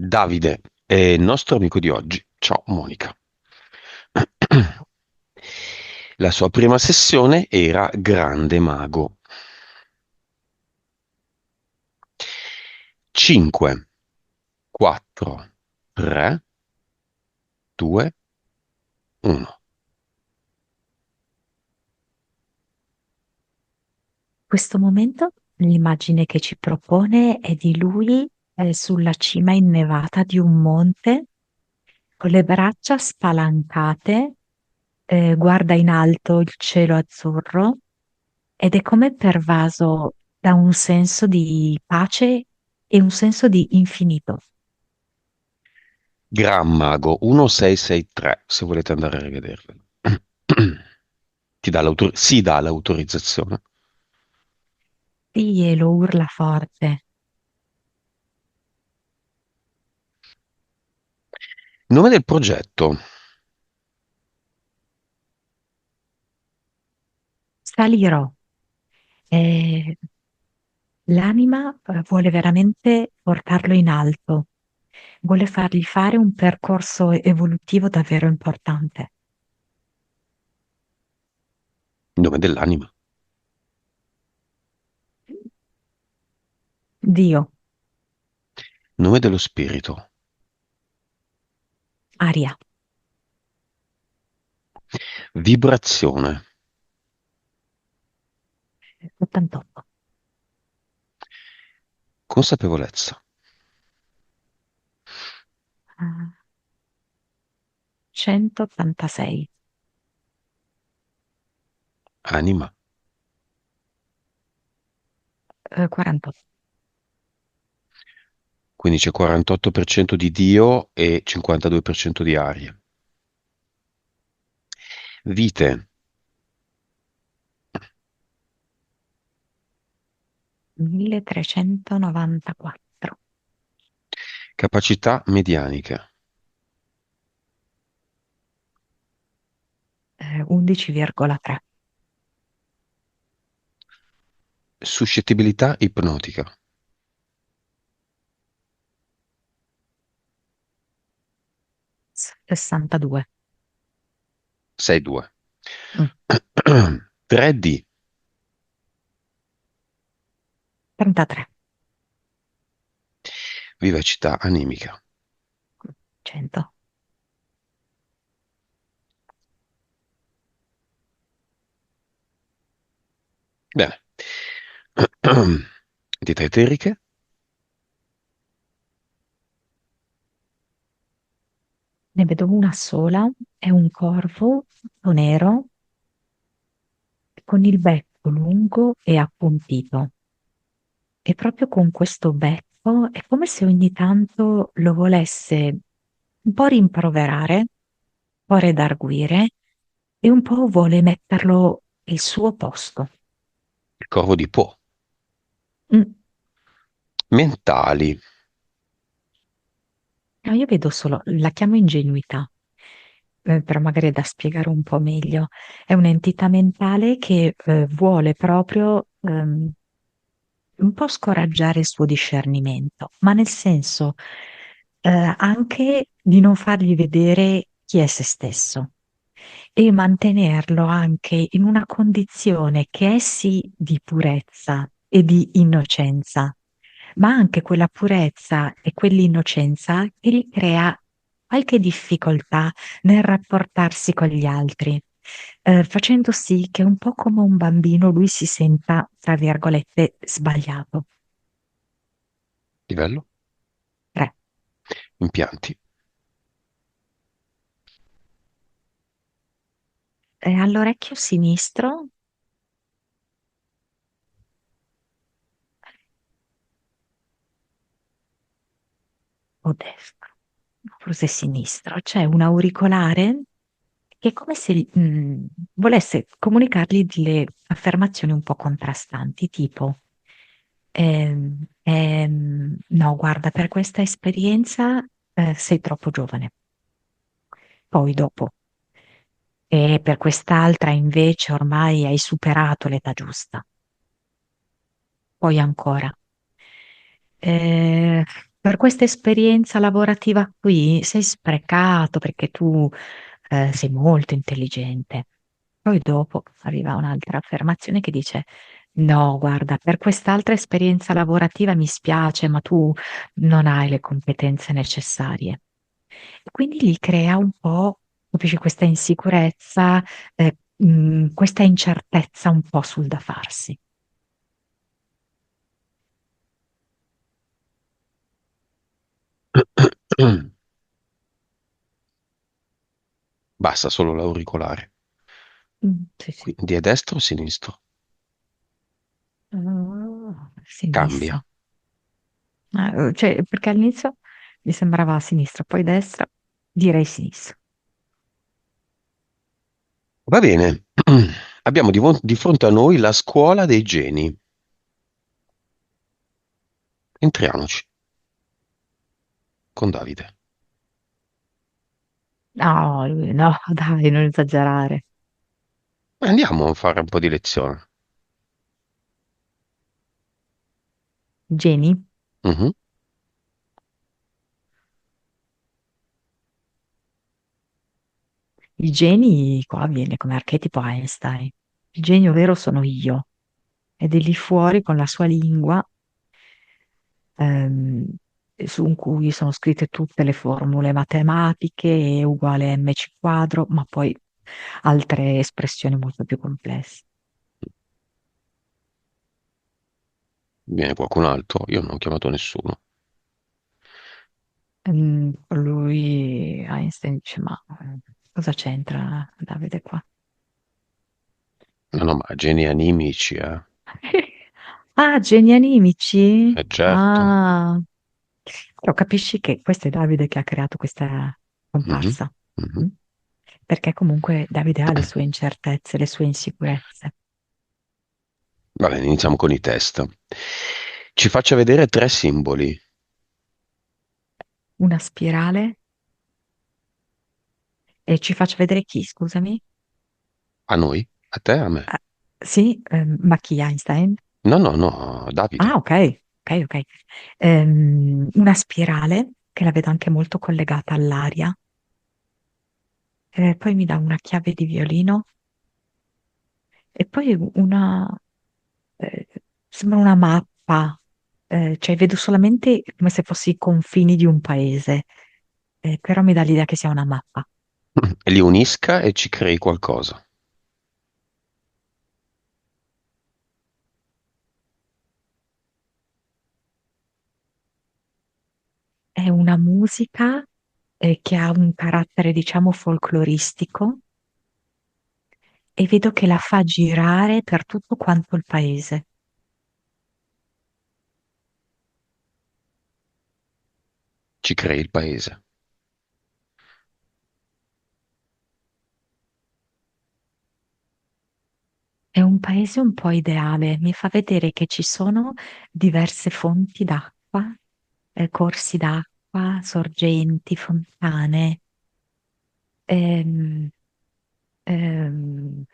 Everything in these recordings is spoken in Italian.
Davide è il nostro amico di oggi. Ciao Monica. La sua prima sessione era Grande Mago. 5, 4, 3, 2, 1. Questo momento l'immagine che ci propone è di lui sulla cima innevata di un monte, con le braccia spalancate, guarda in alto il cielo azzurro ed è come pervaso da un senso di pace e un senso di infinito. Gran Mago 1663, se volete andare a rivedervelo. Si dà l'autorizzazione. Sì, e lo urla forte. Nome del progetto. Salirò. Eh, L'anima vuole veramente portarlo in alto, vuole fargli fare un percorso evolutivo davvero importante. Nome dell'anima. Dio, Nome dello spirito. aria, Vibrazione. 88, Consapevolezza. 186, Anima. 48. Quindi c'è 48% di Dio e 52% di aria. Vite, 1394, capacità medianiche, 11,3, suscettibilità ipnotica, 62, 6-2. mm, 3D, 33, vivacità animica. 100. Bene. Entità eteriche, Ne vedo una sola, è un corvo tutto nero con il becco lungo e appuntito. E proprio con questo becco è come se ogni tanto lo volesse un po' rimproverare, un po' redarguire e un po' vuole metterlo il suo posto. il corvo di Po, Mm. mentali, No, io vedo solo, la chiamo ingenuità, però magari è da spiegare un po' meglio. È un'entità mentale che vuole proprio un po' scoraggiare il suo discernimento, ma nel senso anche di non fargli vedere chi è se stesso e mantenerlo anche in una condizione che è sì di purezza e di innocenza, ma anche quella purezza e quell'innocenza che gli crea qualche difficoltà nel rapportarsi con gli altri, facendo sì che un po' come un bambino lui si senta, tra virgolette, sbagliato. livello, 3. impianti, All'orecchio sinistro o destro, forse sinistro, c'è un auricolare che è come se volesse comunicargli delle affermazioni un po' contrastanti, tipo, no, guarda, per questa esperienza sei troppo giovane. Poi dopo, e per quest'altra invece ormai hai superato l'età giusta. Poi ancora. per questa esperienza lavorativa qui sei sprecato perché tu sei molto intelligente. Poi dopo arriva un'altra affermazione che dice: No, guarda, per quest'altra esperienza lavorativa mi spiace, ma tu non hai le competenze necessarie. E quindi gli crea un po', capisci, questa insicurezza, questa incertezza un po' sul da farsi. Basta solo l'auricolare. Sì, sì. Quindi è destro o sinistro? Sinistro. Cambia. Cioè, perché all'inizio mi sembrava a sinistra, poi destra, direi sinistra. Va bene. Abbiamo di fronte a noi la scuola dei geni. Entriamoci con Davide. No, no, dai, non esagerare. Andiamo a fare un po' di lezione. Geni? Mhm. I geni, qua viene come archetipo Einstein. Il genio vero sono io, ed è lì fuori con la sua lingua, ehm, su cui sono scritte tutte le formule matematiche, E uguale mc quadro, ma poi altre espressioni molto più complesse. Viene qualcun altro? Io non ho chiamato nessuno. Lui, Einstein, dice: Ma cosa c'entra Davide qua? No, no, ma geni animici, eh. Ah, geni animici? Certo. Ah, però capisci che questo è Davide che ha creato questa Mhm. comparsa. Mhm. Mm? Perché comunque Davide ha le sue incertezze, le sue insicurezze. Va bene, iniziamo con i test. Ci faccia vedere tre simboli. Una spirale e ci faccio vedere chi, scusami? A noi? A te? A me? Ah, sì, ma chi Einstein? No, no, no, Ah, Davide. ok, ok, ok. Una spirale che la vedo anche molto collegata all'aria. Poi mi dà una chiave di violino e poi eh, sembra una mappa, cioè vedo solamente come se fossi i confini di un paese, però mi dà l'idea che sia una mappa. Li unisca e ci crei qualcosa. È una musica, che ha un carattere, diciamo, folcloristico e vedo che la fa girare per tutto quanto il paese. Ci crei il paese. È un paese un po' ideale, mi fa vedere che ci sono diverse fonti d'acqua, corsi d'acqua, sorgenti, fontane. Ehm, ehm,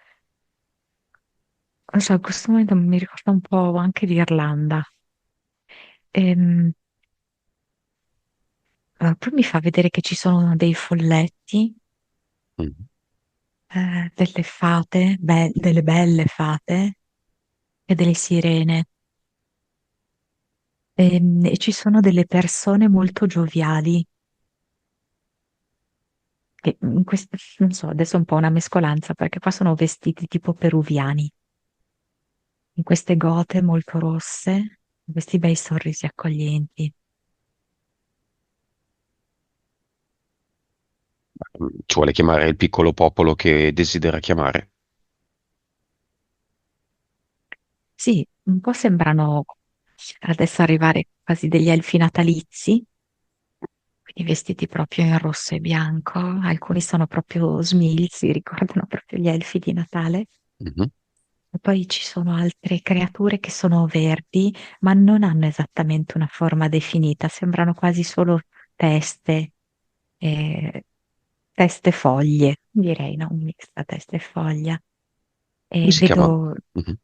non so, in questo momento mi ricorda un po' anche l'Irlanda. Ehm, poi mi fa vedere che ci sono dei folletti, Mhm. delle fate, delle belle fate e delle sirene. E ci sono delle persone molto gioviali, che non so, adesso è un po' una mescolanza perché qua sono vestiti tipo peruviani, in queste gote molto rosse, questi bei sorrisi accoglienti. Ci vuole chiamare il piccolo popolo che desidera chiamare? Sì, un po' sembrano adesso arrivare quasi degli elfi natalizi, quindi vestiti proprio in rosso e bianco, alcuni sono proprio smilzi, ricordano proprio gli elfi di Natale. Mhm. E poi ci sono altre creature che sono verdi, ma non hanno esattamente una forma definita, sembrano quasi solo teste, eh, teste foglie, direi, no? Un mix tra testa e foglia. Come E si chiama? vedo Mhm.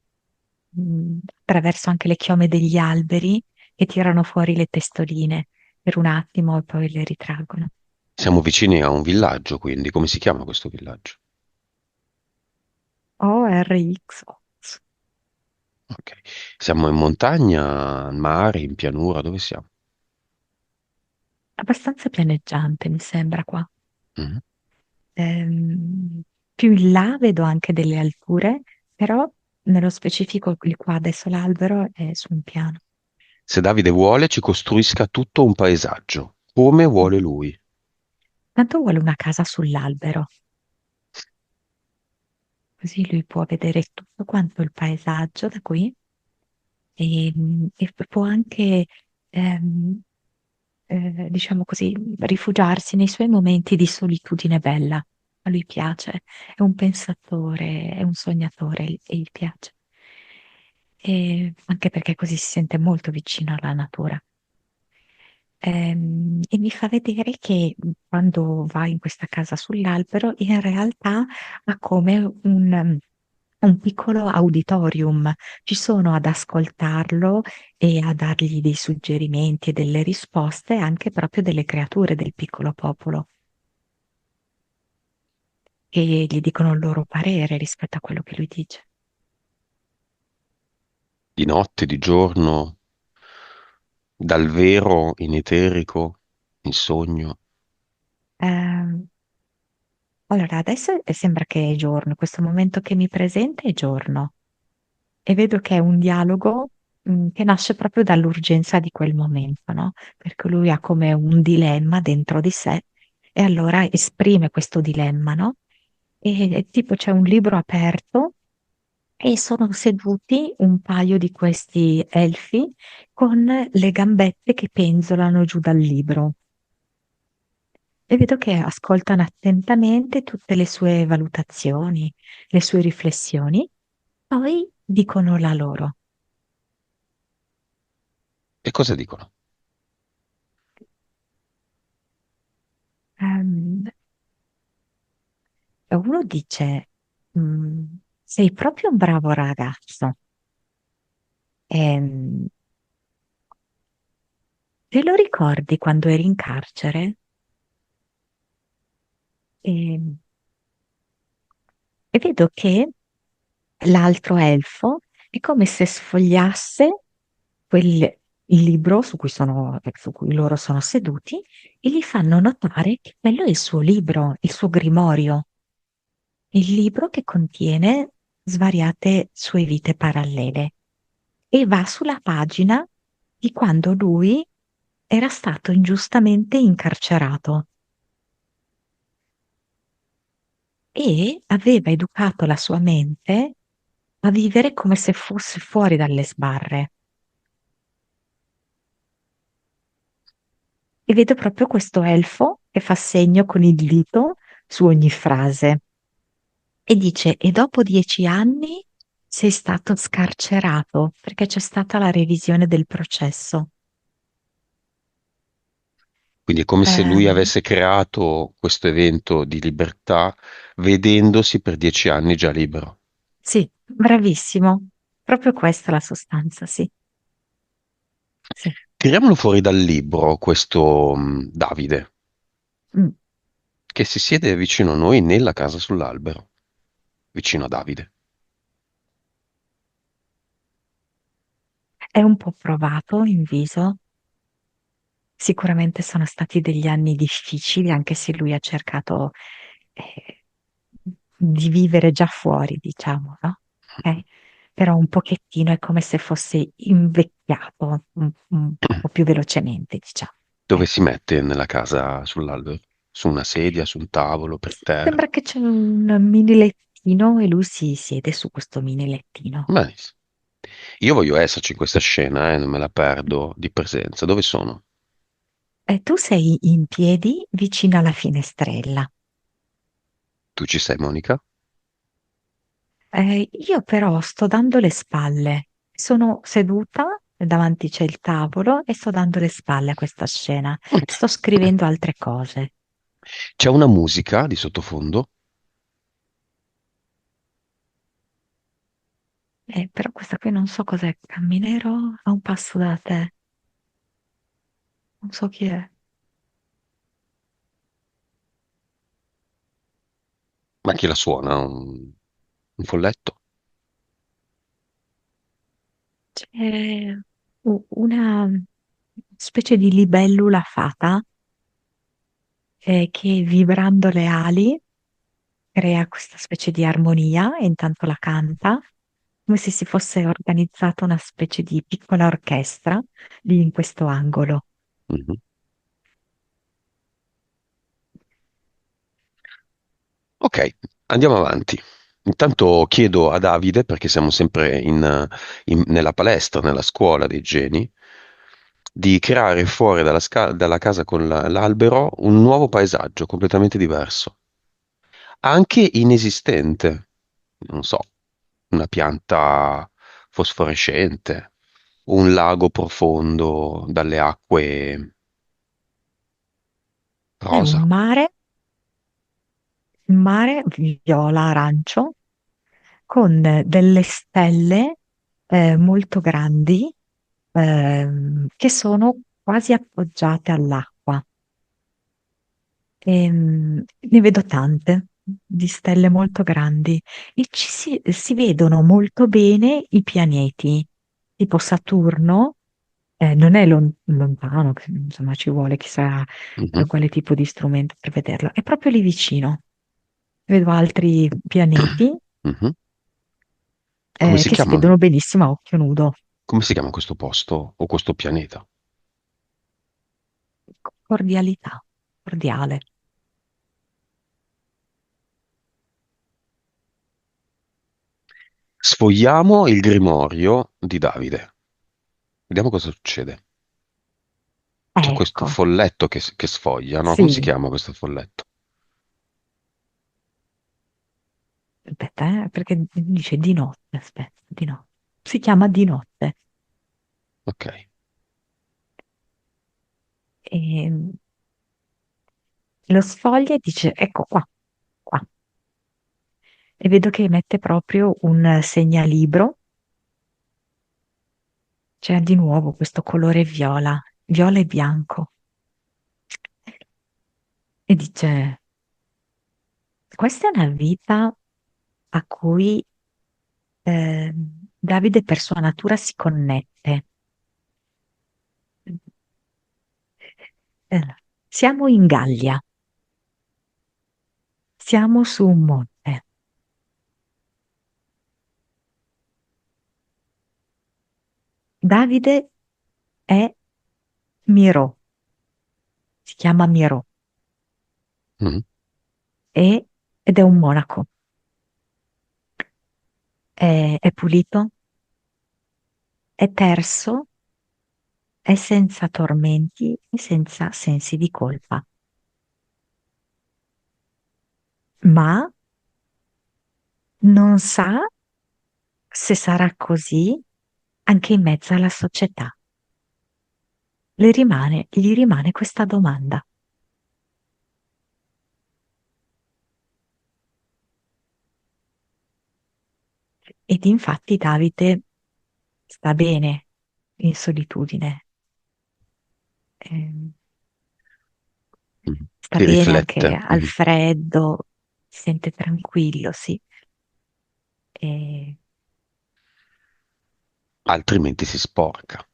attraverso anche le chiome degli alberi che tirano fuori le testoline. per un attimo e poi le ritraggono. Siamo vicini a un villaggio, quindi come si chiama questo villaggio? ORX. Ok. Siamo in montagna, al mare, in pianura, dove siamo? Abbastanza pianeggiante, mi sembra qua. Mhm. Ehm, Più in là vedo anche delle alture, però nello specifico di qua adesso l'albero è su un piano. Se Davide vuole, ci costruisca tutto un paesaggio, come vuole lui. Tanto vuole una casa sull'albero, così lui può vedere tutto quanto il paesaggio da qui e può anche, ehm, diciamo così, rifugiarsi nei suoi momenti di solitudine bella. A lui piace, è un pensatore, è un sognatore e gli piace. E anche perché così si sente molto vicino alla natura. E mi fa vedere che quando va in questa casa sull'albero, in realtà ha come un piccolo auditorium. Ci sono ad ascoltarlo e a dargli dei suggerimenti e delle risposte anche proprio delle creature del piccolo popolo, che gli dicono il loro parere rispetto a quello che lui dice. Di notte, di giorno, dal vero in eterico, in sogno. Ehm, allora, adesso sembra che è giorno, in questo momento che mi presenta è giorno. E vedo che è un dialogo che nasce proprio dall'urgenza di quel momento, no? Perché lui ha come un dilemma dentro di sé e allora esprime questo dilemma, no? E tipo c'è un libro aperto e sono seduti un paio di questi elfi con le gambette che penzolano giù dal libro. E vedo che ascoltano attentamente tutte le sue valutazioni, le sue riflessioni, poi dicono la loro. E cosa dicono? Ehm, Uno dice, "Mm, sei proprio un bravo ragazzo. Ehm, Te lo ricordi quando eri in carcere? Ehm, E vedo che l'altro elfo è come se sfogliasse il libro su cui loro sono seduti e gli fanno notare che quello è il suo libro, il suo grimorio, il libro che contiene svariate sue vite parallele e va sulla pagina di quando lui era stato ingiustamente incarcerato e aveva educato la sua mente a vivere come se fosse fuori dalle sbarre. E vedo proprio questo elfo che fa segno con il dito su ogni frase e dice: E dopo 10 anni sei stato scarcerato perché c'è stata la revisione del processo. Quindi è come se lui Ehm, avesse creato questo evento di libertà vedendosi per 10 anni già libero. sì, bravissimo. Proprio questa è la sostanza, sì. Sì. Tiriamolo fuori dal libro, questo Davide, Mm. che si siede vicino a noi nella casa sull'albero, vicino a Davide. È un po' provato in viso. Sicuramente sono stati degli anni difficili, anche se lui ha cercato eh, di vivere già fuori, diciamo, no? Ok? Però un pochettino è come se fosse invecchiato un po' più velocemente, diciamo. Dove Ok? si mette nella casa sull'albero? Su una sedia, su un tavolo, per terra? Sembra che c'è un mini lettino e lui si siede su questo mini lettino. Benissimo. Io voglio esserci in questa scena, non me la perdo di presenza. Dove sono? E tu sei in piedi vicino alla finestrella. Tu ci sei, Monica? Io però sto dando le spalle. Sono seduta, davanti c'è il tavolo e sto dando le spalle a questa scena. Sto scrivendo altre cose. C'è una musica di sottofondo? Però questa qui non so cos'è. Camminerò a un passo da te. non so chi è. Ma chi la suona? Un folletto? C'è una specie di libellula fata che vibrando le ali crea questa specie di armonia e intanto la canta, come se si fosse organizzata una specie di piccola orchestra lì in questo angolo. Mhm. Ok, andiamo avanti. Intanto chiedo a Davide, perché siamo sempre nella palestra, nella scuola dei geni, di creare fuori dalla casa con l'albero un nuovo paesaggio completamente diverso, anche inesistente. Non so, una pianta fosforescente, un lago profondo dalle acque È rosa. un mare viola-arancio con delle stelle molto grandi che sono quasi appoggiate all'acqua. Ne vedo tante di stelle molto grandi e si vedono molto bene i pianeti, tipo Saturno, non è lontano, che, insomma ci vuole chissà Mhm, quale tipo di strumento per vederlo, è proprio lì vicino. Vedo altri pianeti mhm. Come si che si chiama? vedono benissimo a occhio nudo. Come si chiama questo posto o questo pianeta? Cordialità, cordiale. Sfogliamo il grimorio di Davide. Vediamo cosa succede. C'è questo Ecco, folletto che sfoglia, no? Come si sì, chiama questo folletto? aspetta, perché dice di notte, aspetta, di notte. Si chiama di notte. Ok. E lo sfoglia e dice, ecco qua, qua. E vedo che mette proprio un segnalibro. C'è di nuovo questo colore viola, viola e bianco. E dice, questa è una vita a cui Davide per sua natura si connette. Siamo in Gallia, siamo su un monte. Davide è Miro, si chiama Miro Mhm, ed è un monaco. È pulito, è terso, è senza tormenti e senza sensi di colpa, ma non sa se sarà così anche in mezzo alla società. Gli rimane questa domanda. Ed infatti Davide sta bene in solitudine, ehm, mhm. sta Ci bene anche riflette. al Mhm. freddo, si sente tranquillo, sì. E Altrimenti si sporca.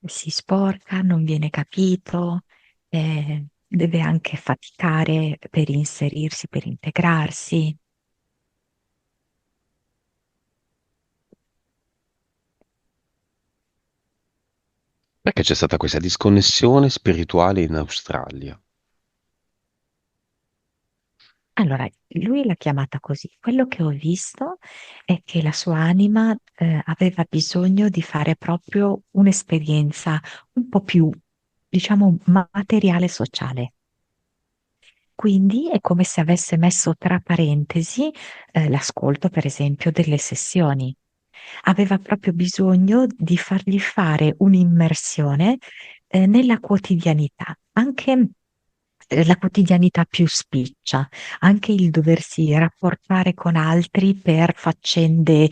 si sporca, non viene capito, deve anche faticare per inserirsi, per integrarsi. Perché c'è stata questa disconnessione spirituale in Australia? Allora, lui l'ha chiamata così. Quello che ho visto è che la sua anima, aveva bisogno di fare proprio un'esperienza un po' più, diciamo, materiale e sociale. Quindi è come se avesse messo tra parentesi, l'ascolto, per esempio, delle sessioni. Aveva proprio bisogno di fargli fare un'immersione, nella quotidianità, anche la quotidianità più spiccia, anche il doversi rapportare con altri per faccende,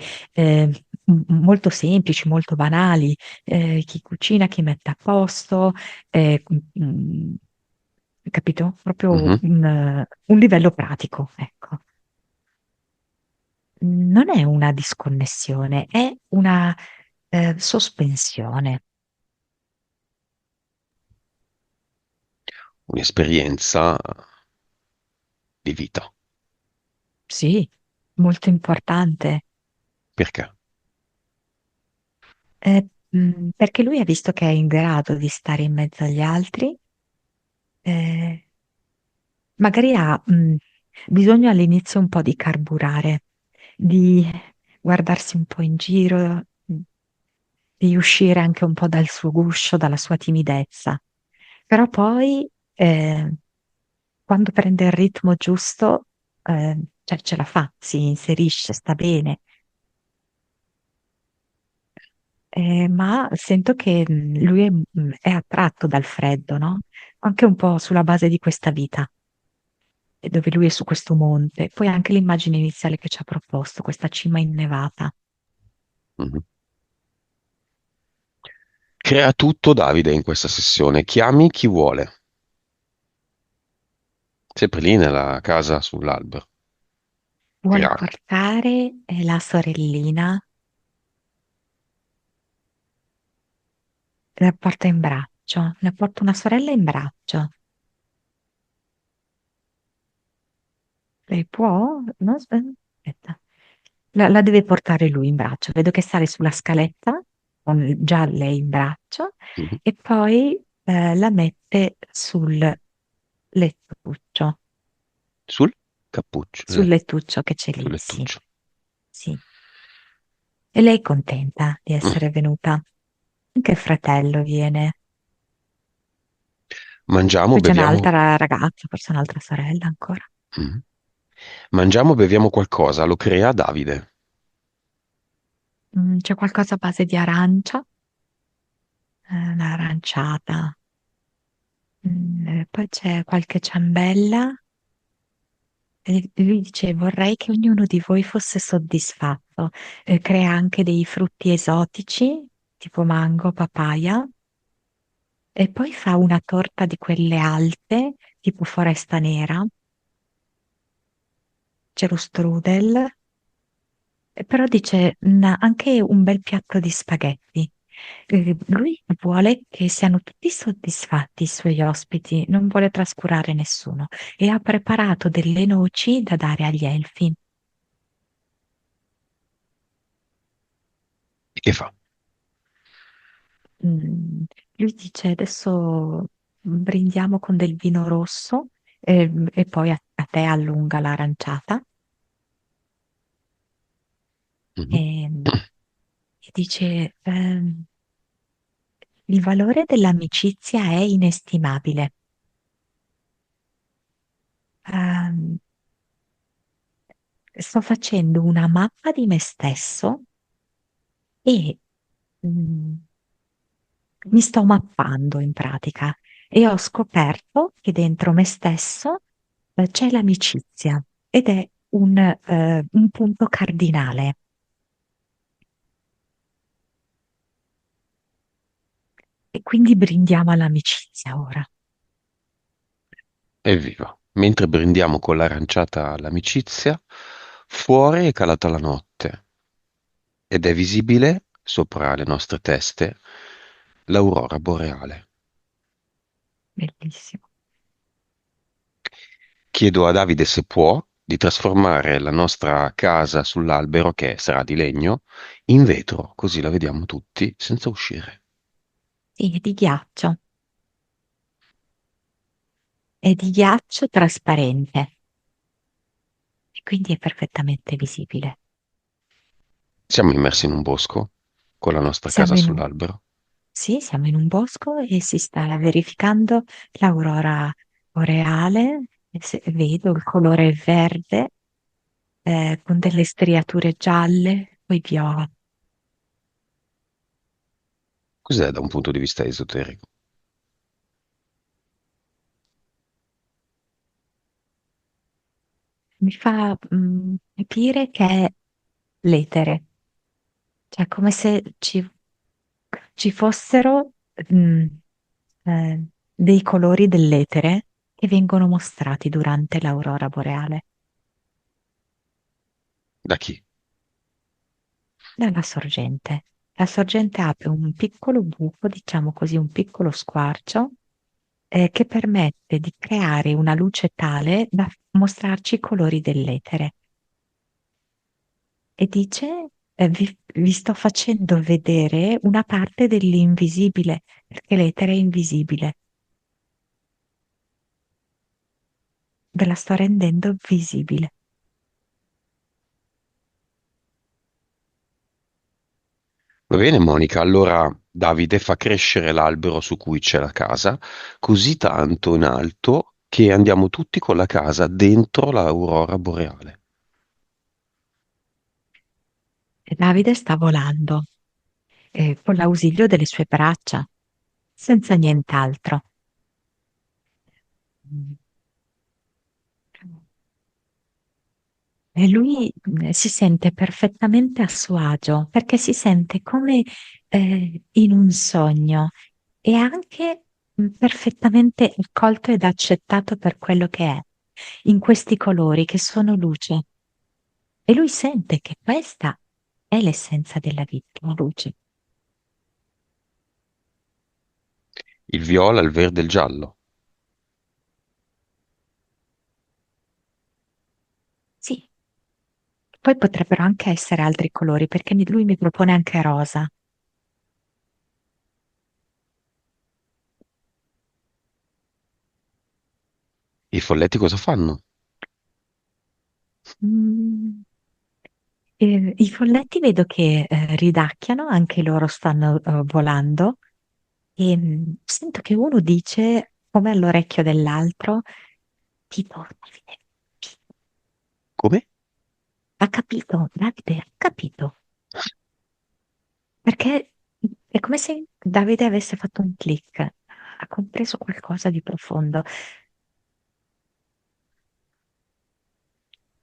molto semplici, molto banali, chi cucina, chi mette a posto, eh, mm, capito? Proprio Mhm. un livello pratico, ecco. Non è una disconnessione, è una sospensione. Un'esperienza di vita. Sì, molto importante. Perché? Perché lui ha visto che è in grado di stare in mezzo agli altri, eh, magari ha bisogno all'inizio un po' di carburare, di guardarsi un po' in giro, di uscire anche un po' dal suo guscio, dalla sua timidezza. Però poi, quando prende il ritmo giusto, cioè ce la fa, si inserisce, sta bene. Ma sento che lui è attratto dal freddo, no? Anche un po' sulla base di questa vita, e dove lui è su questo monte. Poi anche l'immagine iniziale che ci ha proposto, questa cima innevata. Mhm. Crea tutto Davide in questa sessione. Chiami chi vuole. Sempre lì nella casa sull'albero. Vuole Crea. portare la sorellina, la porta in braccio, la porta una sorella in braccio. Lei può? No, aspetta. La deve portare lui in braccio. Vedo che sale sulla scaletta con già lei in braccio Mhm. e poi la mette sul lettuccio, Sul cappuccio. sul lettuccio che c'è Sul lì, sì, lettuccio. sì. E lei è contenta di Mm. essere venuta. Anche il fratello viene. Mangiamo, Poi c'è beviamo. un'altra ragazza, forse un'altra sorella ancora. Mm. Mangiamo, beviamo qualcosa. Lo crea Davide. C'è qualcosa a base di arancia, un'aranciata. Poi c'è qualche ciambella. E lui dice: Vorrei che ognuno di voi fosse soddisfatto. Crea anche dei frutti esotici, tipo mango, papaya, e poi fa una torta di quelle alte, tipo foresta nera. C'è lo strudel, però dice anche un bel piatto di spaghetti. Lui vuole che siano tutti soddisfatti i suoi ospiti, non vuole trascurare nessuno e ha preparato delle noci da dare agli elfi. E che fa? Mm, Lui dice adesso brindiamo con del vino rosso e poi a te allunga l'aranciata Mhm. e, e dice il valore dell'amicizia è inestimabile. Ehm, Sto facendo una mappa di me stesso e mm, mi sto mappando in pratica e ho scoperto che dentro me stesso c'è l'amicizia ed è un punto cardinale. E quindi brindiamo all'amicizia ora. Evviva. Mentre brindiamo con l'aranciata all'amicizia, fuori è calata la notte ed è visibile, sopra le nostre teste, l'aurora boreale. Bellissimo. Chiedo a Davide se può di trasformare la nostra casa sull'albero, che sarà di legno, in vetro, così la vediamo tutti senza uscire. Sì, è di ghiaccio trasparente e quindi è perfettamente visibile. Siamo immersi in un bosco con la nostra casa Siamo in un, sull'albero. sì, siamo in un bosco e si sta verificando l'aurora boreale. E vedo il colore verde con delle striature gialle, poi viola. Cos'è da un punto di vista esoterico? Mi fa capire che è l'etere. Cioè, come se ci fossero mm, eh, dei colori dell'etere che vengono mostrati durante l'aurora boreale Da chi? dalla sorgente. La sorgente apre un piccolo buco, diciamo così, un piccolo squarcio, che permette di creare una luce tale da mostrarci i colori dell'etere. E dice, vi sto facendo vedere una parte dell'invisibile, perché l'etere è invisibile. Ve la sto rendendo visibile. Va bene, Monica, allora Davide fa crescere l'albero su cui c'è la casa, così tanto in alto che andiamo tutti con la casa dentro l'aurora boreale. E Davide sta volando, con l'ausilio delle sue braccia, senza nient'altro. Mm. E lui si sente perfettamente a suo agio perché si sente come in un sogno e anche perfettamente accolto ed accettato per quello che è, in questi colori che sono luce. E lui sente che questa è l'essenza della vita, la luce. Il viola, il verde e il giallo. Sì, poi potrebbero anche essere altri colori perché lui mi propone anche rosa. I folletti cosa fanno? Mm. I folletti vedo che ridacchiano, anche loro stanno volando e sento che uno dice, come all'orecchio dell'altro, tipo, Davide, Come? ha capito, Davide, ha capito, perché è come se Davide avesse fatto un click, ha compreso qualcosa di profondo,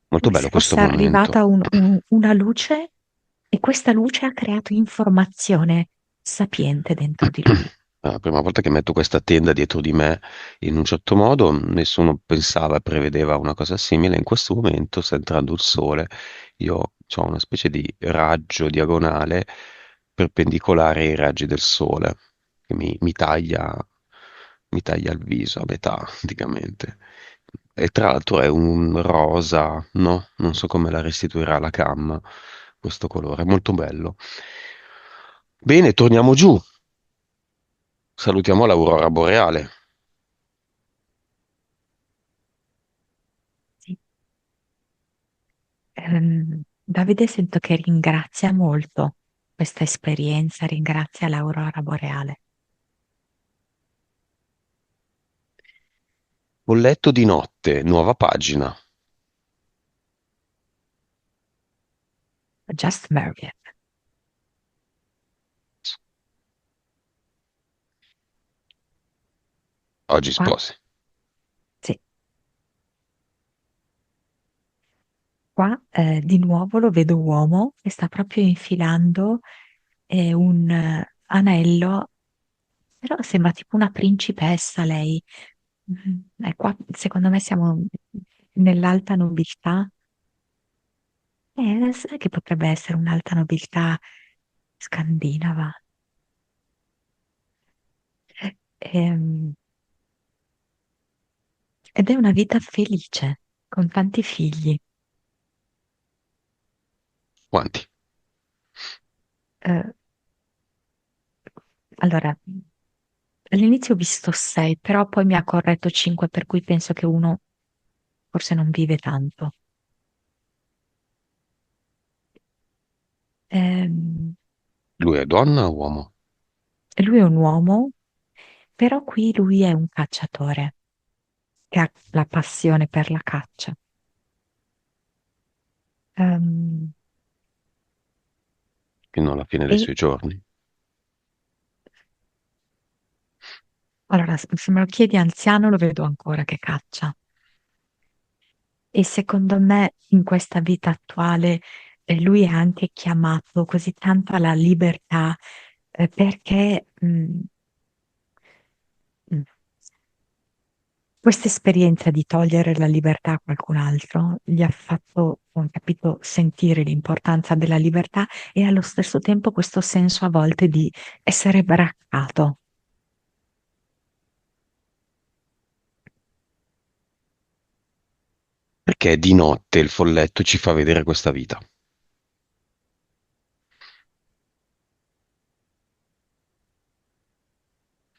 Molto come se bello questo fosse momento. arrivata una luce e questa luce ha creato informazione sapiente dentro di lui. La prima volta che metto questa tenda dietro di me, in un certo modo, nessuno pensava, prevedeva una cosa simile. In questo momento sta entrando il sole, io ho una specie di raggio diagonale perpendicolare ai raggi del sole, che mi taglia il viso a metà, praticamente. E tra l'altro è un rosa, no? Non so come la restituirà la cam, questo colore, è molto bello. Bene, torniamo giù. Salutiamo l'aurora boreale. Sì. Davide sento che ringrazia molto questa esperienza, ringrazia l'Aurora Boreale. Bolletto di notte, nuova pagina. Just Marriott. Oggi Qua, sposi. sì, qua di nuovo lo vedo uomo che sta proprio infilando un anello, però sembra tipo una principessa lei. Qua, secondo me siamo nell'alta nobiltà. Sai che potrebbe essere un'alta nobiltà scandinava. Ehm, Ed è una vita felice, con tanti figli. Quanti? Eh, allora, all'inizio ho visto sei, però poi mi ha corretto cinque, per cui penso che uno forse non vive tanto. Ehm, Lui è donna o uomo? Lui è un uomo, però qui lui è un cacciatore che ha la passione per la caccia. Ehm, Fino alla fine dei e suoi giorni. allora, se me lo chiedi anziano, lo vedo ancora che caccia. E secondo me in questa vita attuale e lui è anche chiamato così tanto alla libertà, perché mm, questa esperienza di togliere la libertà a qualcun altro gli ha fatto, ho capito, sentire l'importanza della libertà e allo stesso tempo questo senso a volte di essere braccato. Perché di notte il folletto ci fa vedere questa vita.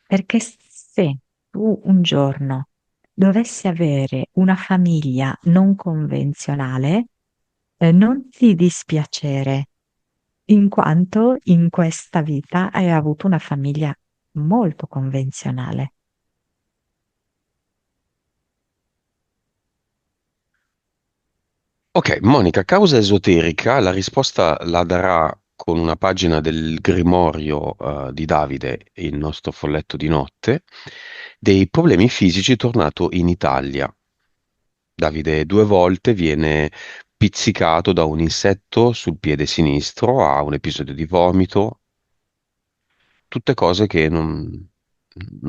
Perché se tu un giorno dovessi avere una famiglia non convenzionale, non ti dispiacere, in quanto in questa vita hai avuto una famiglia molto convenzionale. Ok, Monica, causa esoterica, la risposta la darà con una pagina del Grimorio, di Davide, il nostro folletto di notte, dei problemi fisici tornato in Italia. Davide 2 volte viene pizzicato da un insetto sul piede sinistro, ha un episodio di vomito, tutte cose che non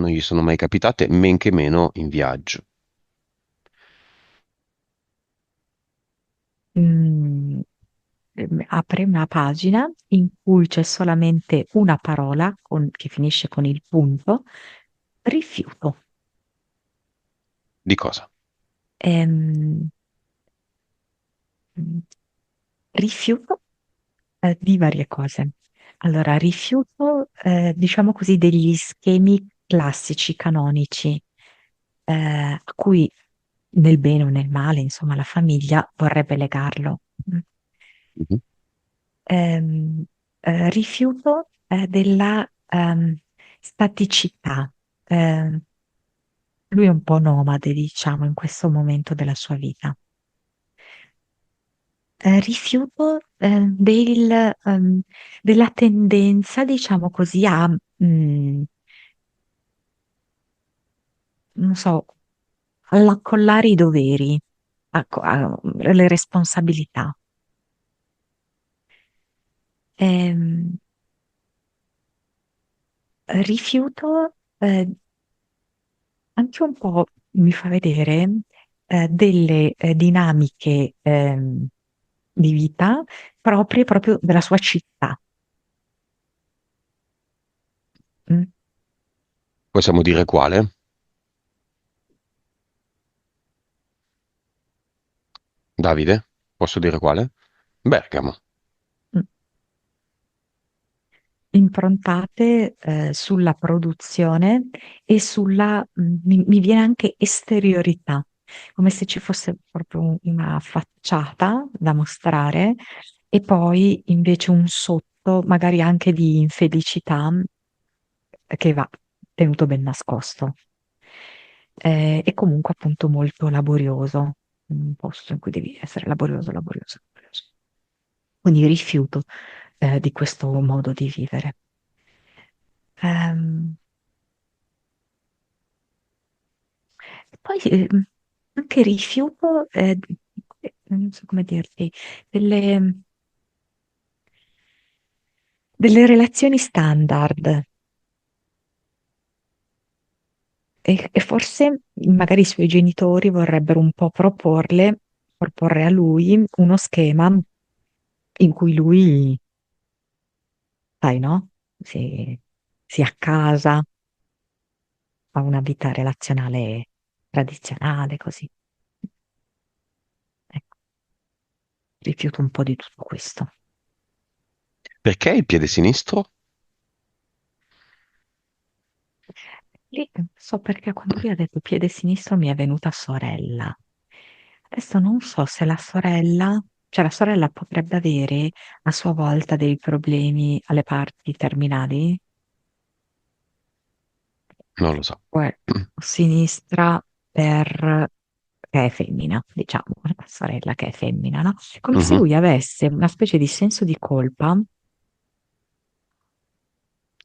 gli sono mai capitate, men che meno in viaggio. Mm, apre una pagina in cui c'è solamente una parola che finisce con il punto, rifiuto. Di cosa? Ehm, mm, rifiuto di varie cose. Allora, rifiuto, diciamo così, degli schemi classici, canonici, a cui nel bene o nel male, insomma, la famiglia vorrebbe legarlo. Mm. Mhm, Ehm, rifiuto, della, staticità. Ehm, Lui è un po' nomade, diciamo, in questo momento della sua vita. Rifiuto, della tendenza, diciamo così, non so, all'accollare i doveri, le responsabilità. Ehm, rifiuto, anche un po' mi fa vedere, delle dinamiche, di vita proprio della sua città. Mm? Possiamo dire quale? Davide? Posso dire quale? Bergamo. Mm. Improntate sulla produzione e mi viene anche esteriorità, come se ci fosse proprio una facciata da mostrare e poi invece un sotto, magari anche di infelicità, che va tenuto ben nascosto. E comunque appunto molto laborioso, un posto in cui devi essere laborioso, laborioso, laborioso. Quindi rifiuto di questo modo di vivere. Ehm, poi anche rifiuto, non so come dirti, delle, delle relazioni standard e forse magari i suoi genitori vorrebbero un po' proporre a lui uno schema in cui lui, sai, no? Si accasa, fa una vita relazionale tradizionale, così. Ecco, rifiuto un po' di tutto questo. Perché il piede sinistro? Lì so perché quando lui ha detto piede sinistro mi è venuta sorella. Adesso non so se la sorella, cioè la sorella potrebbe avere a sua volta dei problemi alle parti terminali, Non lo so. o è sinistra che è femmina, diciamo, la sorella che è femmina, no? Come se Mhm, lui avesse una specie di senso di colpa,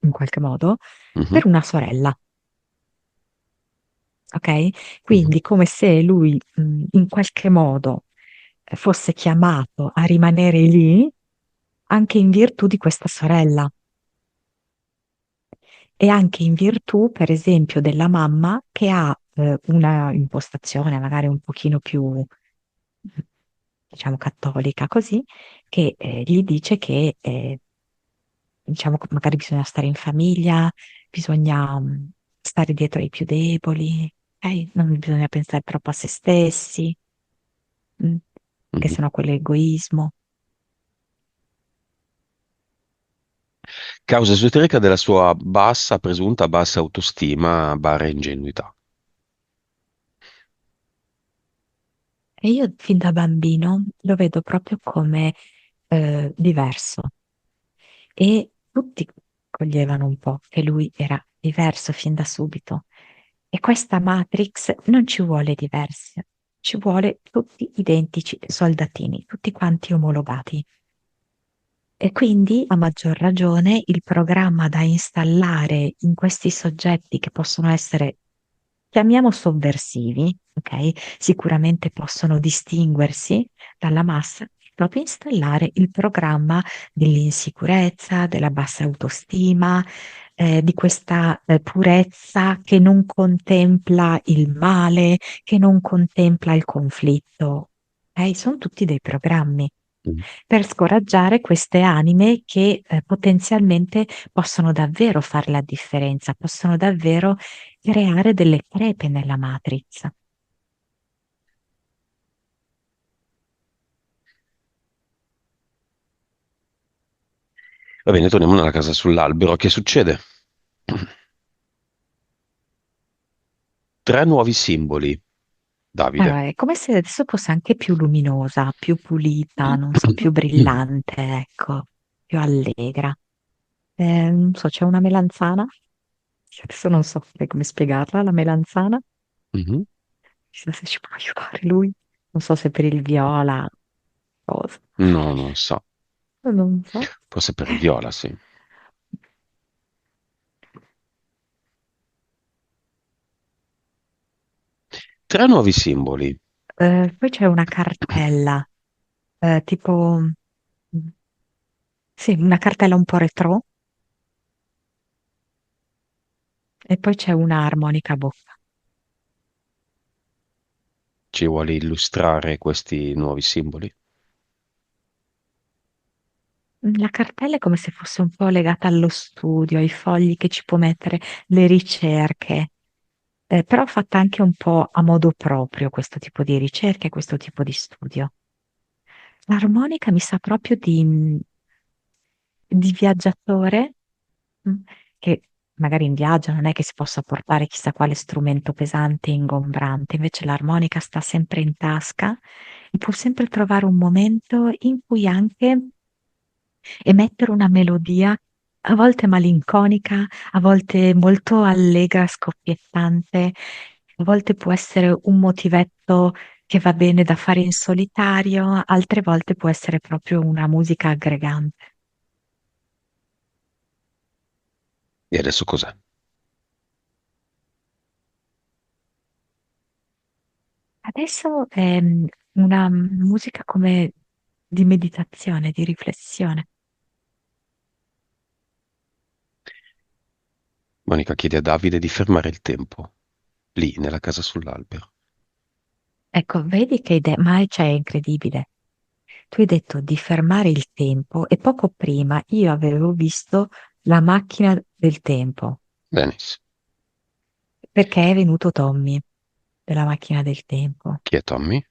in qualche modo, mhm, per una sorella. Ok? mhm. Quindi come se lui in qualche modo fosse chiamato a rimanere lì anche in virtù di questa sorella e anche in virtù, per esempio, della mamma che ha una impostazione magari un pochino più, diciamo, cattolica, così, che gli dice che, diciamo, magari bisogna stare in famiglia, bisogna stare dietro ai più deboli, non bisogna pensare troppo a se stessi, mm, che Mhm. sennò quello è egoismo. Causa esoterica della sua bassa, presunta bassa autostima, barra ingenuità. E io fin da bambino lo vedo proprio come diverso e tutti coglievano un po' che lui era diverso fin da subito. E questa Matrix non ci vuole diversi, ci vuole tutti identici soldatini, tutti quanti omologati. E quindi, a maggior ragione, il programma da installare in questi soggetti che possono essere, chiamiamo sovversivi, ok? Sicuramente possono distinguersi dalla massa, proprio installare il programma dell'insicurezza, della bassa autostima, di questa purezza che non contempla il male, che non contempla il conflitto. Sono tutti dei programmi Mm. per scoraggiare queste anime che potenzialmente possono davvero fare la differenza, possono davvero creare delle crepe nella matrix. Va bene, torniamo nella casa sull'albero. Che succede? Tre nuovi simboli, Davide. Allora, è come se adesso fosse anche più luminosa, più pulita, non so, più brillante, ecco, più allegra. Non so, c'è una melanzana? Adesso non so come spiegarla, la melanzana. Mhm. Chissà se ci può aiutare lui. Non so se per il viola, cosa. No, non so. Non so. Forse per il viola, sì. Tre nuovi simboli. Poi c'è una cartella, tipo, sì, una cartella un po' retro, e poi c'è una armonica a bocca. Ci vuole illustrare questi nuovi simboli? La cartella è come se fosse un po' legata allo studio, ai fogli che ci può mettere le ricerche, però fatta anche un po' a modo proprio questo tipo di ricerche, questo tipo di studio. L'armonica mi sa proprio di viaggiatore, mm, che magari in viaggio non è che si possa portare chissà quale strumento pesante e ingombrante, invece l'armonica sta sempre in tasca e può sempre trovare un momento in cui anche emettere una melodia, a volte malinconica, a volte molto allegra, scoppiettante, a volte può essere un motivetto che va bene da fare in solitario, altre volte può essere proprio una musica aggregante. E adesso cos'è? Adesso è una musica come di meditazione, di riflessione. Monica chiede a Davide di fermare il tempo, lì, nella casa sull'albero. Ecco, vedi che idea, ma è incredibile. Tu hai detto di fermare il tempo e poco prima io avevo visto la macchina del tempo, Benissimo. perché è venuto Tommy della macchina del tempo. Chi è Tommy?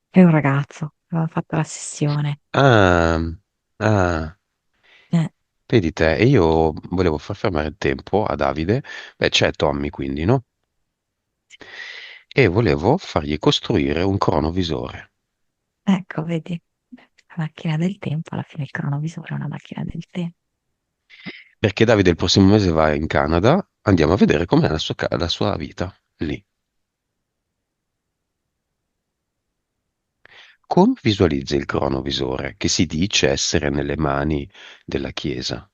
È un ragazzo, aveva fatto la sessione. Ah, ah, Eh, vedi te, e io volevo far fermare il tempo a Davide. Beh, c'è Tommy quindi, no? E volevo fargli costruire un cronovisore. ecco, vedi, la macchina del tempo, alla fine il cronovisore è una macchina del tempo. Perché Davide il prossimo mese va in Canada, andiamo a vedere com'è la sua vita lì. Come visualizza il cronovisore che si dice essere nelle mani della Chiesa?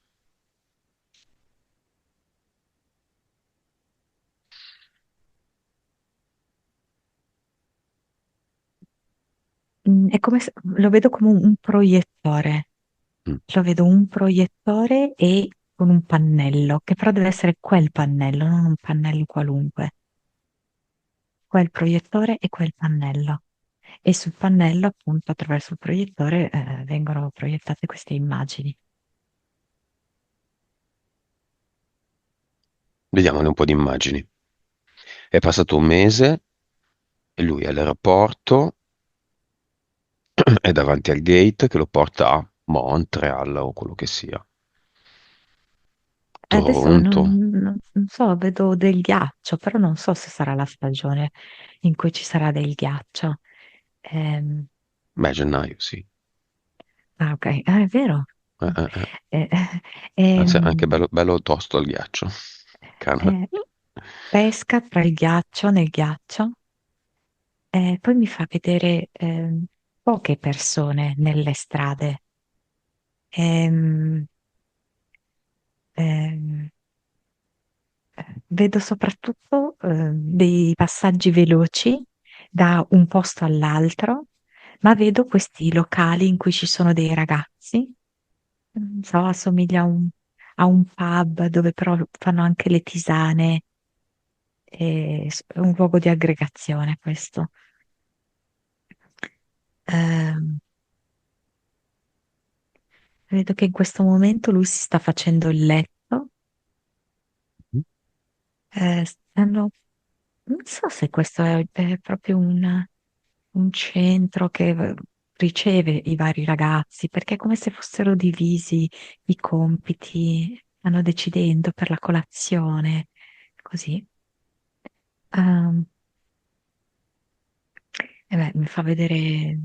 è come se, lo vedo come un proiettore. Mm. Lo vedo un proiettore e con un pannello, che però deve essere quel pannello, non un pannello qualunque. Quel proiettore e quel pannello. E sul pannello, appunto, attraverso il proiettore, vengono proiettate queste immagini. Vediamone un po' di immagini. È passato un mese e lui è all'aeroporto, è davanti al gate che lo porta a Montreal o quello che sia. Adesso Toronto. non so, vedo del ghiaccio, però non so se sarà la stagione in cui ci sarà del ghiaccio. Ehm, Beh, gennaio, sì. ah, ok, ah, è vero. Eh, eh, eh. Eh, Anzi, è anche ehm, bello, bello tosto il ghiaccio. Canada. eh, pesca tra il ghiaccio, nel ghiaccio, poi mi fa vedere poche persone nelle strade. Ehm, ehm, Vedo soprattutto dei passaggi veloci da un posto all'altro, ma vedo questi locali in cui ci sono dei ragazzi, non so, assomiglia a un pub dove però fanno anche le tisane, è un luogo di aggregazione questo. Ehm, Vedo che in questo momento lui si sta facendo il letto, stanno non so se questo è proprio un centro che riceve i vari ragazzi, perché è come se fossero divisi i compiti, stanno decidendo per la colazione, così. Ehm, e beh, mi fa vedere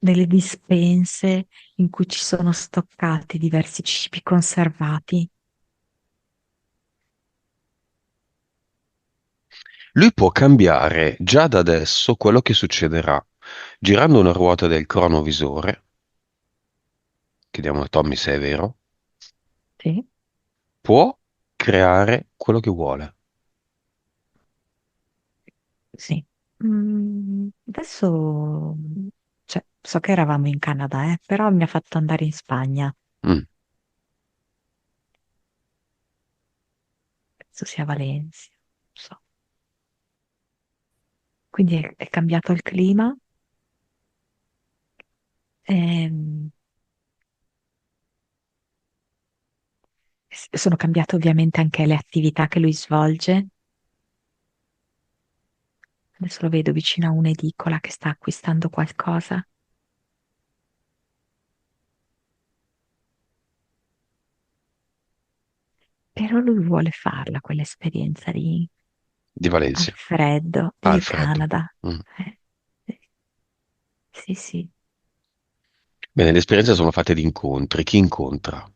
delle dispense in cui ci sono stoccati diversi cibi conservati. Lui può cambiare già da adesso quello che succederà. Girando una ruota del cronovisore, chiediamo a Tommy se è vero, Sì, può creare quello che vuole. sì. Adesso, cioè, so che eravamo in Canada, però mi ha fatto andare in Spagna. Mm. Penso sia Valencia, non so. Quindi è cambiato il clima, ehm, sono cambiate ovviamente anche le attività che lui svolge. Adesso lo vedo vicino a un'edicola che sta acquistando qualcosa, però lui vuole farla quell'esperienza lì Di al Valencia. freddo Ah, il del freddo. Canada. Mm. Eh, sì, sì. Bene, le esperienze sono fatte di incontri. Chi incontra?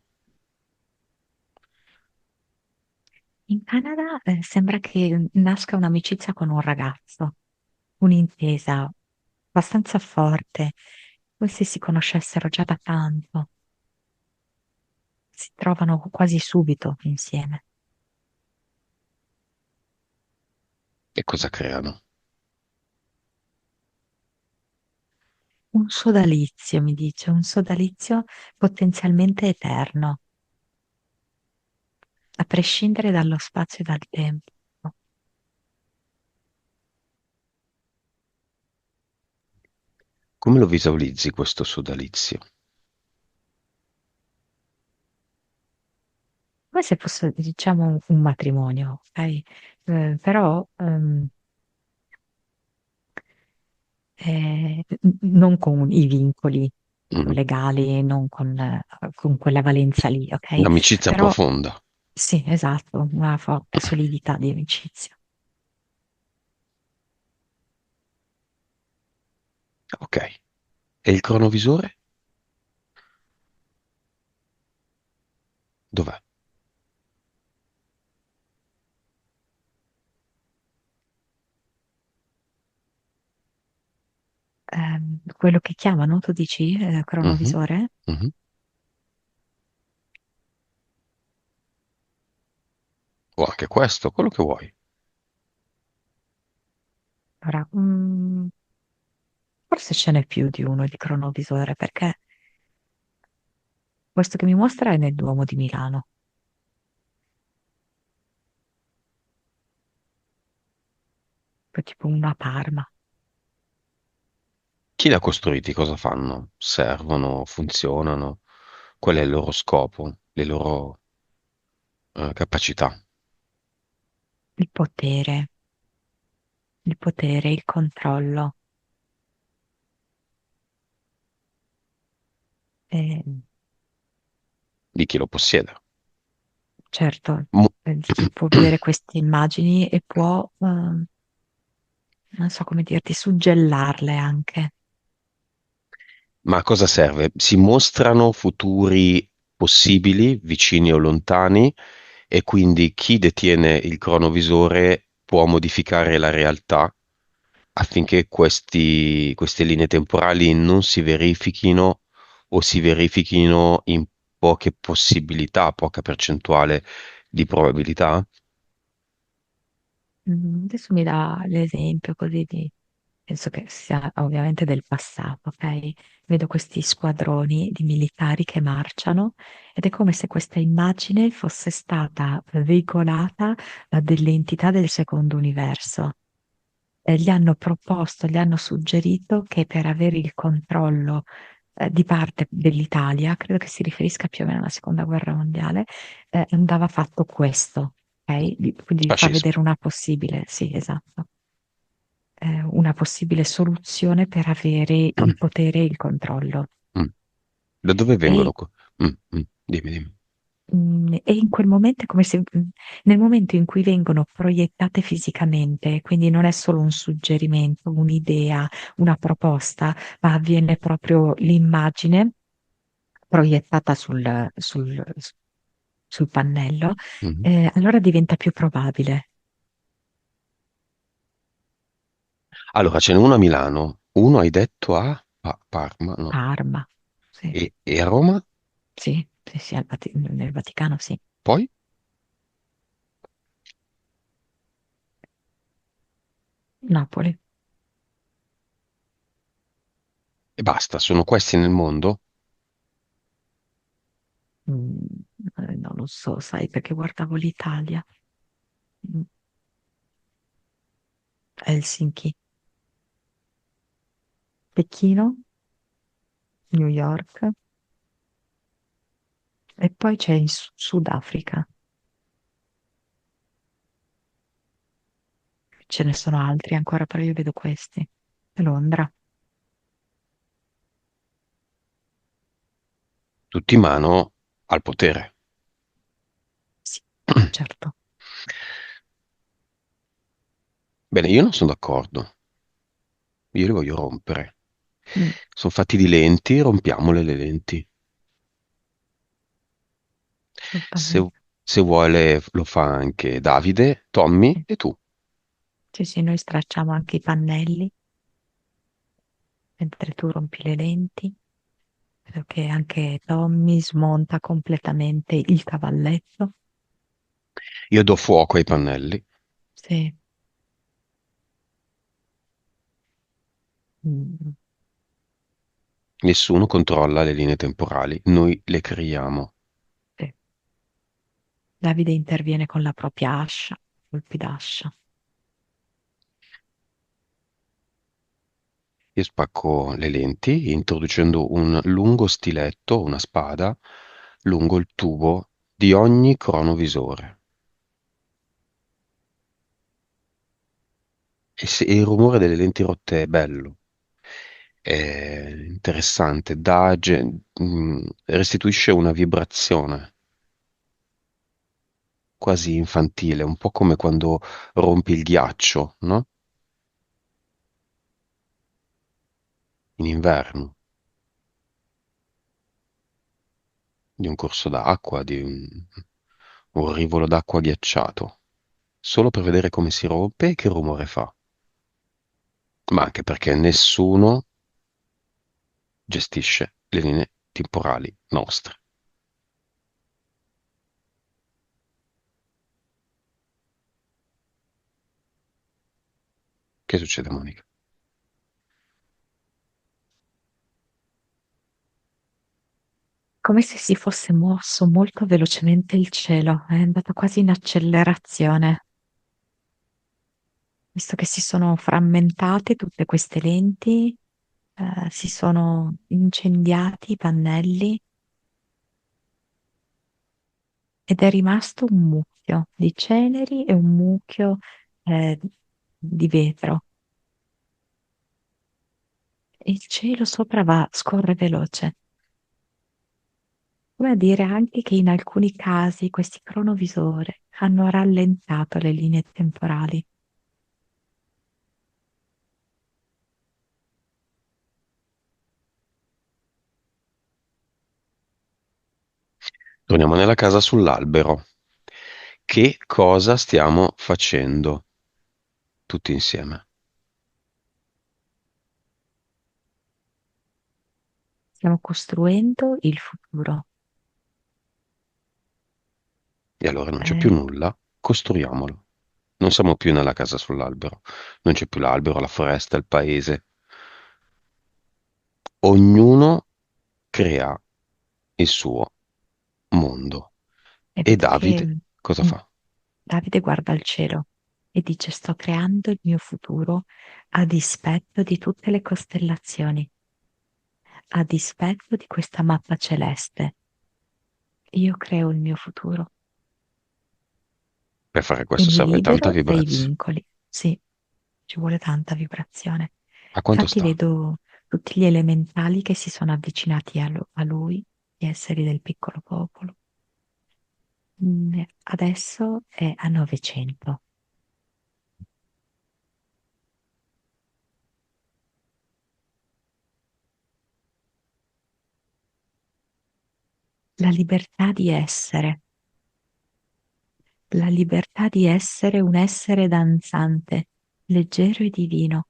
In Canada, sembra che nasca un'amicizia con un ragazzo, un'intesa abbastanza forte, come se si conoscessero già da tanto. Si trovano quasi subito insieme. E cosa creano? Un sodalizio, mi dice, un sodalizio potenzialmente eterno, a prescindere dallo spazio e dal tempo. Come lo visualizzi questo sodalizio? Come se fosse, diciamo, un matrimonio, ok? Però non con i vincoli Mm. legali, non con quella valenza lì, ok? Un'amicizia Però profonda. sì, esatto, una forte solidità di amicizia. Ok. E il cronovisore? Dov'è? Quello che chiamano, tu dici, Mhm, cronovisore? mhm. O anche questo, quello che vuoi. Ora, forse ce n'è più di uno di cronovisore, perché questo che mi mostra è nel Duomo di Milano, poi tipo uno a Parma. Chi li ha costruiti? Cosa fanno? Servono? Funzionano? Qual è il loro scopo? Le loro capacità? Il potere, il controllo. Eh, Di chi lo possiede? certo, Mo- chi può vedere queste immagini e può, non so come dirti, suggellarle anche. Ma a cosa serve? Si mostrano futuri possibili, vicini o lontani, e quindi chi detiene il cronovisore può modificare la realtà affinché queste linee temporali non si verifichino o si verifichino in poche possibilità, poca percentuale di probabilità. Adesso mi dà l'esempio così di, penso che sia ovviamente del passato, ok? Vedo questi squadroni di militari che marciano ed è come se questa immagine fosse stata veicolata da delle entità del secondo universo. Gli hanno proposto, gli hanno suggerito che per avere il controllo di parte dell'Italia, credo che si riferisca più o meno alla seconda guerra mondiale, andava fatto questo, ok? Quindi fa Fascismo. vedere una possibile, sì, esatto, una possibile soluzione per avere il potere e il controllo. Mm. Da dove vengono? E Dimmi, dimmi. E in quel momento è come se nel momento in cui vengono proiettate fisicamente, quindi non è solo un suggerimento, un'idea, una proposta, ma avviene proprio l'immagine proiettata sul pannello, Mhm. allora diventa più probabile. Allora, ce n'è uno a Milano, uno hai detto a Parma, no? Parma, sì, E a Roma? sì, sì, sì, nel Vaticano, sì. Poi? Napoli. E basta, sono questi nel mondo? Mm, non lo so, sai, perché guardavo l'Italia. Mm, Helsinki, Pechino, New York e poi c'è in Sudafrica. Ce ne sono altri ancora, però io vedo questi. E Londra, Tutti in mano al potere. sì, certo. Bene, io non sono d'accordo. Io li voglio rompere. Mm, Sono fatti di lenti, rompiamole le lenti. Se, assolutamente. se vuole lo fa anche Davide, Tommy Sì, e tu. sì, sì, noi stracciamo anche i pannelli mentre tu rompi le lenti. Vedo che anche Tommy smonta completamente il cavalletto. Io do fuoco ai pannelli. Sì. Mm, Nessuno controlla le linee temporali, noi le creiamo. sì. Davide interviene con la propria ascia, colpi d'ascia. Io spacco le lenti introducendo un lungo stiletto, una spada, lungo il tubo di ogni cronovisore. E il rumore delle lenti rotte è bello, è interessante, restituisce una vibrazione quasi infantile, un po' come quando rompi il ghiaccio, no? In inverno, di un corso d'acqua, un rivolo d'acqua ghiacciato, solo per vedere come si rompe e che rumore fa, ma anche perché nessuno gestisce le linee temporali nostre. Che succede, Monica? come se si fosse mosso molto velocemente il cielo, è andato quasi in accelerazione, visto che si sono frammentate tutte queste lenti, si sono incendiati i pannelli ed è rimasto un mucchio di ceneri e un mucchio, di vetro. E il cielo sopra scorre veloce. Come a dire anche che in alcuni casi questi cronovisori hanno rallentato le linee temporali. Torniamo nella casa sull'albero. Che cosa stiamo facendo tutti insieme? Stiamo costruendo il futuro. E allora non c'è più Eh, nulla, costruiamolo. Non siamo più nella casa sull'albero, non c'è più l'albero, la foresta, il paese. Ognuno crea il suo mondo. e E vedo che Davide cosa mm, fa? Davide guarda il cielo e dice: Sto creando il mio futuro a dispetto di tutte le costellazioni, a dispetto di questa mappa celeste. Io creo il mio futuro Per fare e questo mi serve tanta libero dai vibrazione. vincoli. Sì, ci vuole tanta vibrazione. A quanto Infatti sta? vedo tutti gli elementali che si sono avvicinati a lui, gli esseri del piccolo popolo. Adesso è a 900. La libertà di essere, la libertà di essere un essere danzante, leggero e divino,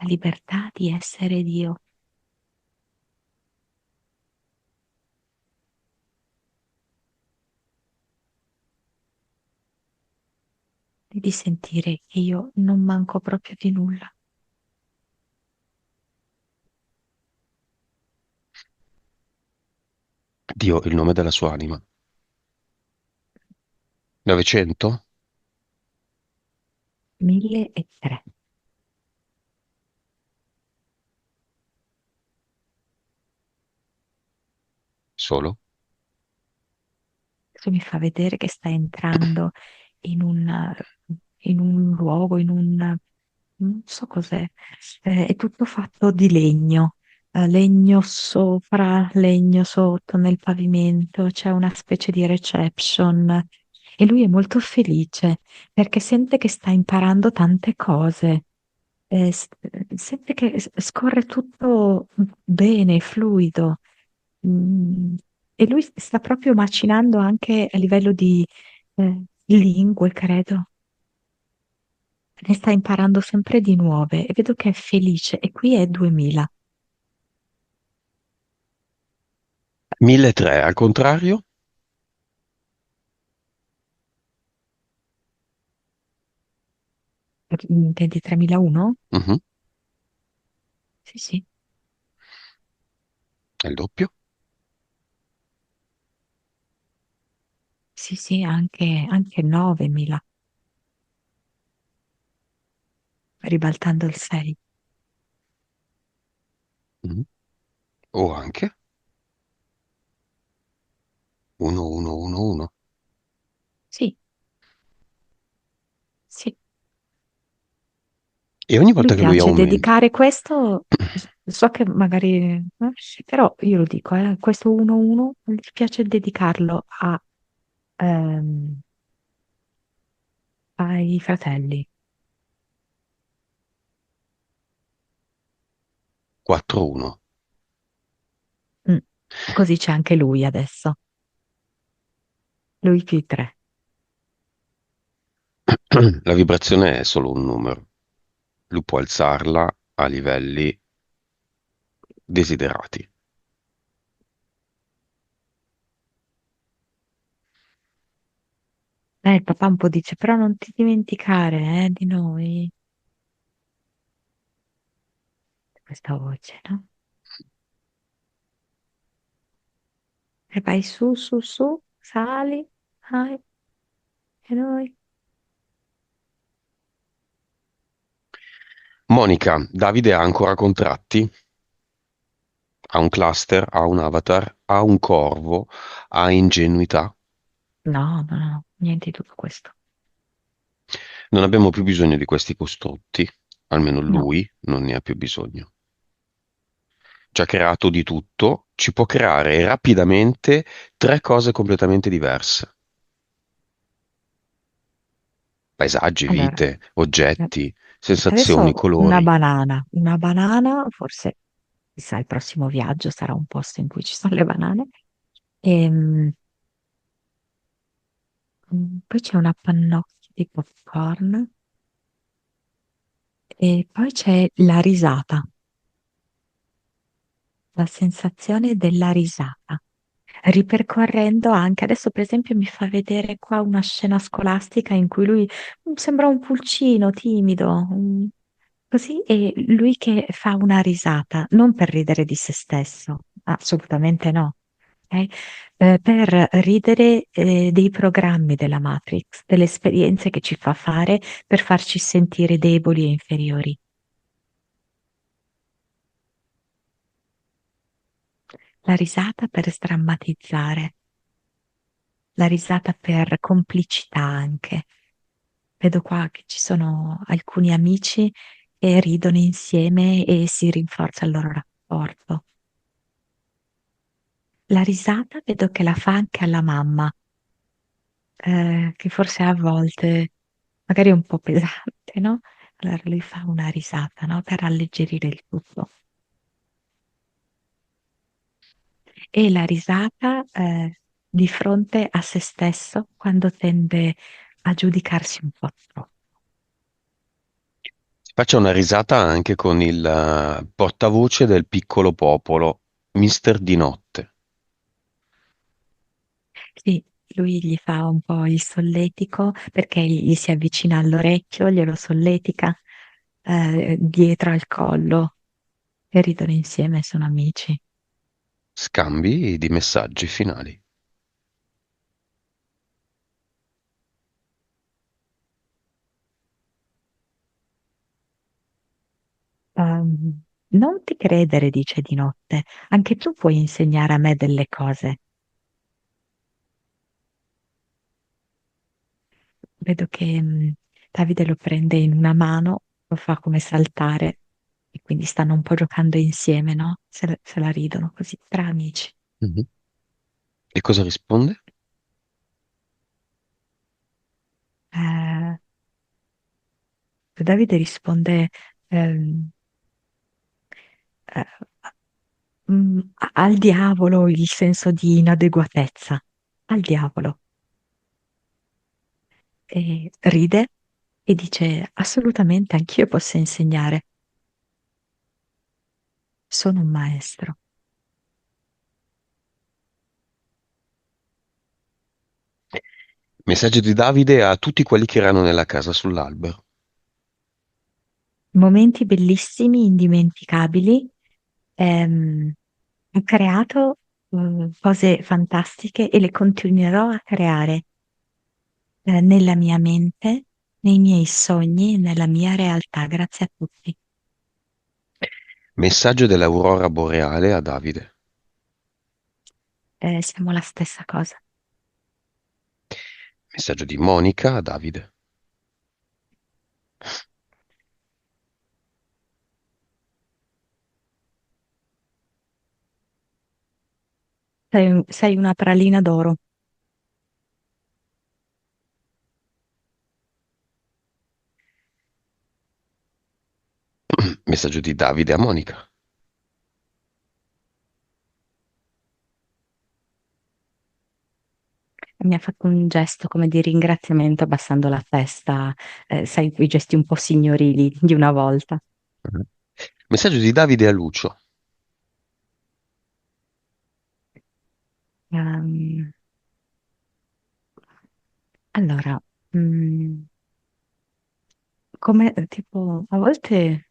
la libertà di essere Dio e di sentire che io non manco proprio di nulla. Dio, il nome della sua anima. 900? 1003. Solo? Questo mi fa vedere che sta entrando in in un luogo, non so cos'è, è tutto fatto di legno, legno sopra, legno sotto nel pavimento, c'è una specie di reception e lui è molto felice perché sente che sta imparando tante cose, sente che scorre tutto bene, fluido. Mm, E lui sta proprio macinando anche a livello di lingue, credo. Ne sta imparando sempre di nuove e vedo che è felice e qui è 2000. 1300, al contrario? Intendi 3001? Mhm, Sì, sì, è il doppio? sì, sì, anche 9000, ribaltando il 6. Mhm. O anche 1111. Sì, sì. E ogni Lui volta che lui piace aumenta. dedicare questo, so che magari, sì, però io lo dico, questo 1-1 gli piace dedicarlo ehm, ai fratelli. 4-1. Mm. Così c'è anche lui adesso, lui più i 3. La vibrazione è solo un numero. Lui può alzarla a livelli desiderati. Il papà un po' dice, però non ti dimenticare, di noi, questa voce, no? E vai su, su, su, sali, vai, e noi. Monica, Davide ha ancora contratti, ha un cluster, ha un avatar, ha un corvo, ha ingenuità. No, no, no, niente di tutto questo. Non abbiamo più bisogno di questi costrutti, almeno No. lui non ne ha più bisogno. Ci ha creato di tutto, ci può creare rapidamente tre cose completamente diverse. Paesaggi, Allora, vite, eh, oggetti, sensazioni, adesso colori. una banana, forse, chissà, il prossimo viaggio sarà un posto in cui ci sono le banane. E, poi c'è una pannocchia di popcorn e poi c'è la risata, la sensazione della risata. Ripercorrendo anche, adesso per esempio mi fa vedere qua una scena scolastica in cui lui sembra un pulcino timido, così, e lui che fa una risata, non per ridere di se stesso, assolutamente no, ok? Per ridere dei programmi della Matrix, delle esperienze che ci fa fare per farci sentire deboli e inferiori. La risata per sdrammatizzare, la risata per complicità anche. Vedo qua che ci sono alcuni amici che ridono insieme e si rinforza il loro rapporto. La risata vedo che la fa anche alla mamma, che forse a volte magari è un po' pesante, no? Allora lui fa una risata, no? Per alleggerire il tutto. E la risata, di fronte a se stesso quando tende a giudicarsi un po' troppo. Faccia una risata anche con il portavoce del piccolo popolo, Mister Di Notte. Sì, lui gli fa un po' il solletico perché gli si avvicina all'orecchio, glielo solletica dietro al collo e ridono insieme, sono amici. Scambi di messaggi finali. Non ti credere, dice di notte, anche tu puoi insegnare a me delle cose. Vedo che Davide lo prende in una mano, lo fa come saltare e quindi stanno un po' giocando insieme, no? Se la ridono così, tra amici. Mhm. E cosa risponde? Eh, Davide risponde ehm, eh, al diavolo il senso di inadeguatezza, al diavolo. E ride e dice assolutamente anch'io posso insegnare, sono un maestro. Messaggio di Davide a tutti quelli che erano nella casa sull'albero. Momenti bellissimi, indimenticabili. Ho creato cose fantastiche e le continuerò a creare nella mia mente, nei miei sogni, nella mia realtà. Grazie a tutti. Messaggio dell'aurora boreale a Davide. Siamo la stessa cosa. Messaggio di Monica a Davide. Sei una pralina d'oro. Messaggio di Davide a Monica. Mi ha fatto un gesto come di ringraziamento abbassando la testa, sai, quei gesti un po' signorili di una volta. Mhm. Messaggio di Davide a Lucio. Ehm, allora, mm, come tipo, a volte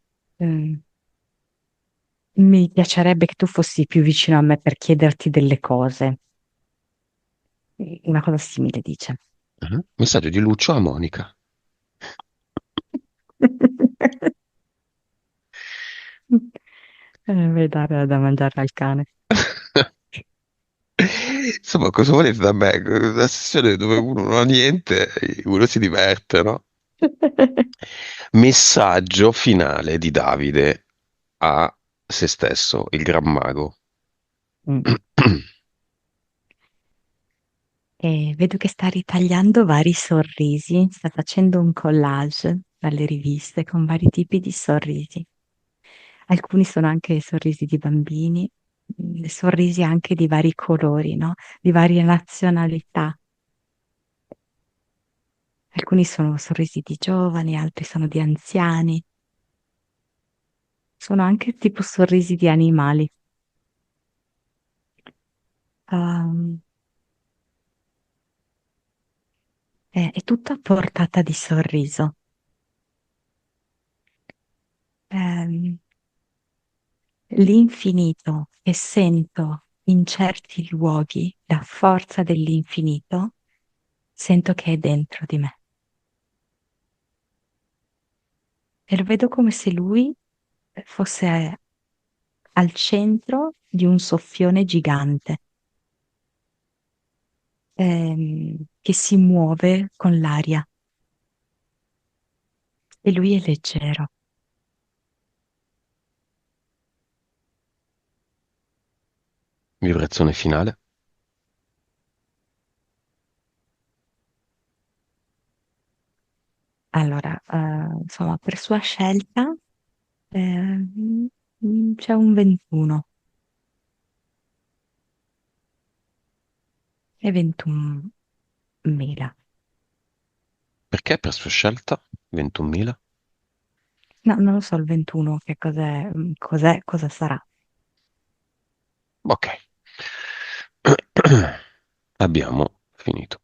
mi piacerebbe che tu fossi più vicino a me per chiederti delle cose. Una cosa simile dice. Messaggio di Lucio a Monica. Vuoi dare da mangiare al cane. Insomma, cosa volete da me? Una sessione dove uno non ha niente, uno si diverte, no? Messaggio finale di Davide a se stesso, il Gran Mago. Mm. E vedo che sta ritagliando vari sorrisi, sta facendo un collage dalle riviste con vari tipi di sorrisi. Alcuni sono anche sorrisi di bambini, sorrisi anche di vari colori, no? Di varie nazionalità. Alcuni sono sorrisi di giovani, altri sono di anziani. Sono anche tipo sorrisi di animali. Ehm, è tutto a portata di sorriso. Ehm, L'infinito che sento in certi luoghi, la forza dell'infinito, sento che è dentro di me. E lo vedo come se lui fosse al centro di un soffione gigante, che si muove con l'aria e lui è leggero. Vibrazione finale. Allora, insomma, per sua scelta c'è un 21 e 21.000. Perché per sua scelta? 21.000? No, non lo so il 21 che cos'è, cosa sarà. Ok. Abbiamo finito.